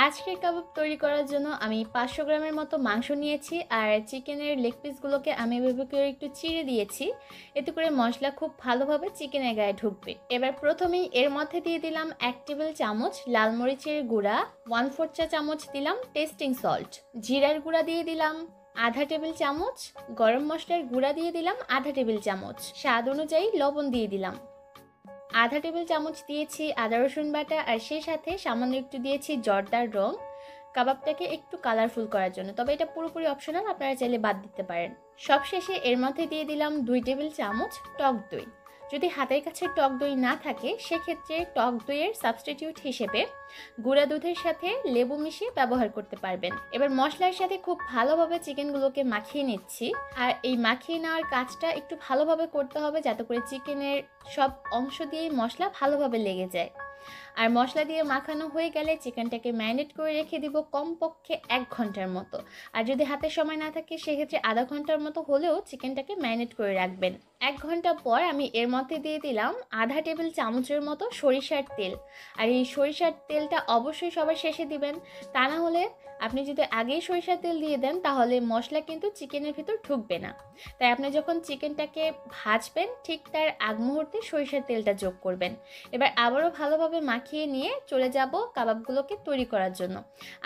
আজকের কাবাব তৈরি করার জন্য আমি 500 গ্রামের মতো মাংস নিয়েছি আর চিকেনের লেগ পিসগুলোকে আমি এভাবে করে একটু চিড়ে দিয়েছি। এতে করে মশলা খুব ভালোভাবে চিকেনের গায়ে ঢুকবে। এবার প্রথমেই এর মধ্যে দিয়ে দিলাম 1 টেবিল চামচ লাল মরিচের গুঁড়া, 1/4 চা চামচ দিলাম টেস্টিং সল্ট, জিরার গুঁড়া দিয়ে দিলাম আধা টেবিল চামচ, গরম মশলার গুঁড়া দিয়ে দিলাম আধা টেবিল চামচ, স্বাদ অনুযায়ী লবণ দিয়ে দিলাম আধা টেবিল চামচ দিয়েছি আদা রসুন বাটা, আর সেই সাথে সামান্য একটু দিয়েছি জর্দার রং কাবাবটাকে একটু কালারফুল করার জন্য, তবে এটা পুরোপুরি অপশনাল, আপনারা চাইলে বাদ দিতে পারেন। সবশেষে এর মধ্যে দিয়ে দিলাম 2 টেবিল চামচ টক দই। যদি হাতের কাছে টক দই না থাকে সেক্ষেত্রে টক দইয়ের সাবস্টিটিউট হিসেবে গুঁড়া দুধের সাথে লেবু মিশিয়ে ব্যবহার করতে পারবেন। এবার মশলার সাথে খুব ভালোভাবে চিকেনগুলোকে মাখিয়ে নিচ্ছি, আর এই মাখিয়ে নেওয়ার কাজটা একটু ভালোভাবে করতে হবে যাতে করে চিকেনের সব অংশ দিয়েই মশলা ভালোভাবে লেগে যায়। আর মশলা দিয়ে মাখানো হয়ে গেলে চিকেনটাকে ম্যারিনেট করে রেখে দিব কমপক্ষে 1 ঘন্টার মতো। আর যদি হাতে সময় না থাকে সেক্ষেত্রে আধা ঘন্টার মতো হলেও চিকেনটাকে ম্যারিনেট করে রাখবেন। 1 ঘন্টা পর আমি এর মধ্যে দিয়ে দিলাম আধা টেবিল চামচের মতো সরিষার তেল। আর এই সরিষার তেলটা অবশ্যই সবার শেষে দিবেন, তা না হলে আপনি যদি আগেই সরিষার তেল দিয়ে দেন তাহলে মশলা কিন্তু চিকেনের ভিতর ঢুকবে না। তাই আপনি যখন চিকেনটাকে ভাজবেন ঠিক তার আগ মুহূর্তে সরিষার তেলটা যোগ করবেন। এবার আবারও ভালোভাবে মাখিয়ে নিয়ে চলে যাব কাবাবগুলোকে তৈরি করার জন্য।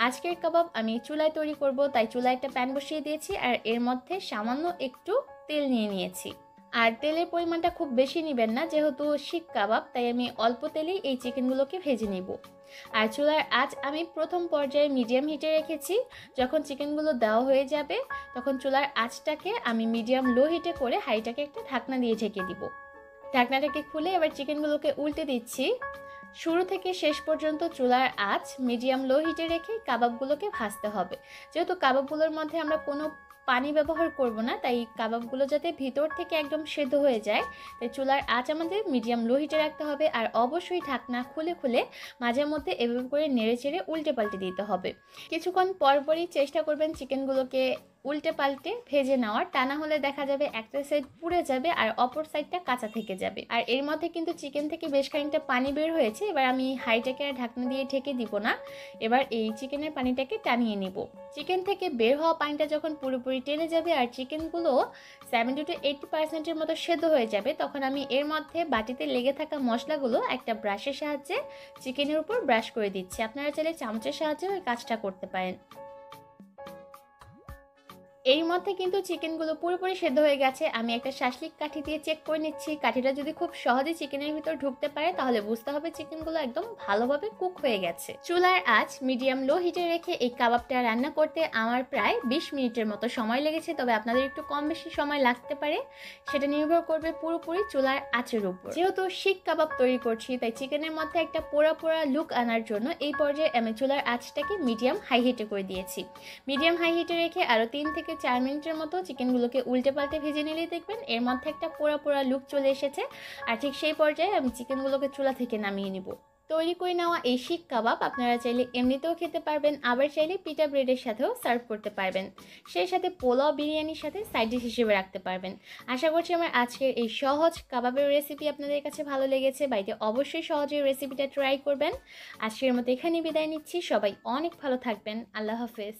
আজকের কাবাব আমি চুলায় তৈরি করব, তাই চুলায় একটা প্যান বসিয়ে দিয়েছি আর এর মধ্যে সামান্য একটু তেল নিয়ে নিয়েছি। আর তেলের পরিমাণটা খুব বেশি নেবেন না, যেহেতু শিক কাবাব তাই আমি অল্প তেলেই এই চিকেনগুলোকে ভেজে নিব। আর চুলার আঁচ আমি প্রথম পর্যায়ে মিডিয়াম হিটে রেখেছি। যখন চিকেনগুলো দেওয়া হয়ে যাবে তখন চুলার আঁচটাকে আমি মিডিয়াম লো হিটে করে হাইটাকে একটা ঢাকনা দিয়ে ঢেকে দিব। ঢাকনাটাকে খুলে এবার চিকেনগুলোকে উল্টে দিচ্ছি। শুরু থেকে শেষ পর্যন্ত চুলার আঁচ মিডিয়াম লো হিটে রেখে কাবাবগুলোকে ভাজতে হবে। যেহেতু কাবাবগুলোর মধ্যে আমরা কোনো পানি ব্যবহার করব না, তাই কাবাবগুলো যাতে ভিতর থেকে একদম সেদ্ধ হয়ে যায়, তাই চুলার আঁচ আমাদের মিডিয়াম লো হিটে রাখতে হবে। আর অবশ্যই ঢাকনা খুলে খুলে মাঝে মধ্যে এভাবে করে নেড়ে চেড়ে উল্টে পাল্টে দিতে হবে। কিছুক্ষণ পরপরই চেষ্টা করবেন চিকেনগুলোকে উল্টে পাল্টে ভেজে নেওয়ার, তা না হলে দেখা যাবে একটা সাইড পুড়ে যাবে আর অপর সাইডটা কাঁচা থেকে যাবে। আর এর মধ্যে কিন্তু চিকেন থেকে বেশ খানিকটা পানি বের হয়েছে। এবার আমি হাইটাকে আর ঢাকনা দিয়ে ঢেকে দিব না, এবার এই চিকেনের পানিটাকে টানিয়ে নিব। চিকেন থেকে বের হওয়া পানিটা যখন পুরোপুরি টেনে যাবে আর চিকেনগুলো 70 to 80% মতো সেদ্ধ হয়ে যাবে, তখন আমি এর মধ্যে বাটিতে লেগে থাকা মশলাগুলো একটা ব্রাশের সাহায্যে চিকেনের উপর ব্রাশ করে দিচ্ছি। আপনারা চাইলে চামচের সাহায্যে ওই কাজটা করতে পারেন। এর মধ্যে কিন্তু চিকেনগুলো পুরোপুরি সেদ্ধ হয়ে গেছে। আমি একটা শাসলিক কাঠি দিয়ে চেক করে নিচ্ছি। কাঠিটা যদি খুব সহজে চিকেনের ভিতর ঢুকতে পারে তাহলে বুঝতে হবে চিকেনগুলো একদম ভালোভাবে কুক হয়ে গেছে। চুলার আঁচ মিডিয়াম লো হিটে রেখে এই কাবাবটা রান্না করতে আমার প্রায় 20 মিনিটের মতো সময় লেগেছে, তবে আপনাদের একটু কম বেশি সময় লাগতে পারে, সেটা নির্ভর করবে পুরোপুরি চুলার আঁচের উপর। যেহেতু শিক কাবাব তৈরি করছি তাই চিকেনের মধ্যে একটা পোড়া পোড়া লুক আনার জন্য এই পর্যায়ে আমি চুলার আঁচটাকে মিডিয়াম হাই হিটে করে দিয়েছি। মিডিয়াম হাই হিটে রেখে আরও 3 থেকে 4 মিনিটের মতো চিকেনগুলোকে উল্টে পাল্টে ভেজে নিলেই দেখবেন এর মধ্যে একটা পোড়া পোড়া লুক চলে এসেছে। আর ঠিক সেই পর্যায়ে আমি চিকেনগুলোকে চুলা থেকে নামিয়ে নিব। তৈরি করে নেওয়া এই শিক কাবাব আপনারা চাইলে এমনিতেও খেতে পারবেন, আবার চাইলে পিটা ব্রেডের সাথেও সার্ভ করতে পারবেন। সেই সাথে পোলাও বিরিয়ানির সাথে সাইড ডিশ হিসেবে রাখতে পারবেন। আশা করছি আমার আজকের এই সহজ কাবাবের রেসিপি আপনাদের কাছে ভালো লেগেছে। বাড়িতে অবশ্যই সহজে রেসিপিটা ট্রাই করবেন। আজকের মতো এখানেই বিদায় নিচ্ছি। সবাই অনেক ভালো থাকবেন। আল্লাহ হাফেজ।